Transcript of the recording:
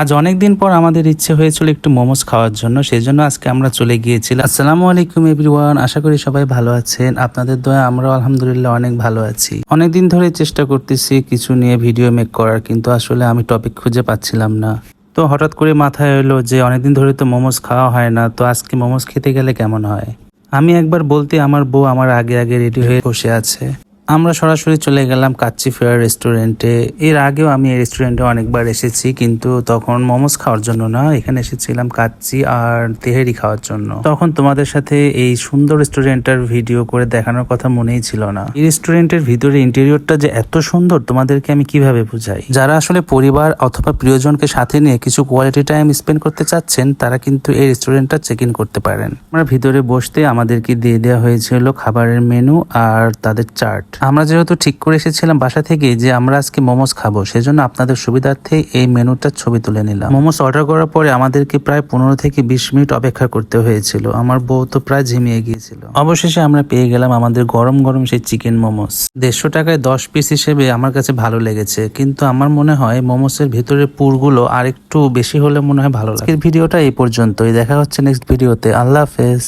আজ অনেকদিন পর আমাদের ইচ্ছে হয়েছিল একটু মোমোস খাওয়ার জন্য, সেই জন্য আজকে আমরা চলে গিয়েছিলাম। আসসালামু আলাইকুম এভরিওয়ান, আশা করি সবাই ভালো আছেন। আপনাদের দয়া আমরাও আলহামদুলিল্লাহ অনেক ভালো আছি। অনেকদিন ধরে চেষ্টা করতেছি কিছু নিয়ে ভিডিও মেক করার, কিন্তু আসলে আমি টপিক খুঁজে পাচ্ছিলাম না। তো হঠাৎ করে মাথায় এলো যে অনেকদিন ধরে তো মোমোস খাওয়া হয় না, তো আজকে মোমোস খেতে গেলে কেমন হয়। আমি একবার বলতে আমার বউ আমার আগে আগে রেডি হয়ে বসে আছে। আমরা সরাসরি চলে গেলাম কাচ্চি ফেয়ার রেস্টুরেন্টে। এর আগেও আমি এই রেস্টুরেন্টে অনেকবার এসেছি, কিন্তু তখন মোমোস খাওয়ার জন্য না, এখানে এসেছিলাম কাচ্চি আর তেহেরি খাওয়ার জন্য। তখন তোমাদের সাথে এই সুন্দর রেস্টুরেন্টটার ভিডিও করে দেখানোর কথা মনেই ছিল না। এই রেস্টুরেন্টের ভিতরে ইন্টেরিয়রটা যে এত সুন্দর তোমাদেরকে আমি কিভাবে বুঝাই। যারা আসলে পরিবার অথবা প্রিয়জনকে সাথে নিয়ে কিছু কোয়ালিটি টাইম স্পেন্ড করতে চাচ্ছেন, তারা কিন্তু এই রেস্টুরেন্টটা চেক ইন করতে পারেন। আমরা ভিতরে বসতে আমাদেরকে দিয়ে দেওয়া হয়েছিল খাবারের মেনু আর তাদের চার্ট। আমরা যেহেতু ঠিক করে এসেছিলাম বাসা থেকে যে আমরা আজকে মোমোস খাবো, সেজন্য আপনাদের সুবিধার্থে এই মেনুটার ছবি তুলে নিলাম। মোমোস অর্ডার করার পরে আমাদেরকে প্রায় 15 থেকে 20 মিনিট অপেক্ষা করতে হয়েছিল। আমার বউ তো প্রায় ঝিমিয়ে গিয়েছিল। অবশেষে আমরা পেয়ে গেলাম আমাদের গরম গরম সেই চিকেন মোমোস। 150 টাকায় 10 পিস হিসেবে আমার কাছে ভালো লেগেছে, কিন্তু আমার মনে হয় মোমোসের ভিতরে পুরগুলো আর একটু বেশি হলে মনে হয় ভালো লাগে। ভিডিওটা এই পর্যন্তই, দেখা হচ্ছে নেক্সট ভিডিওতে। আল্লাহ হাফেজ।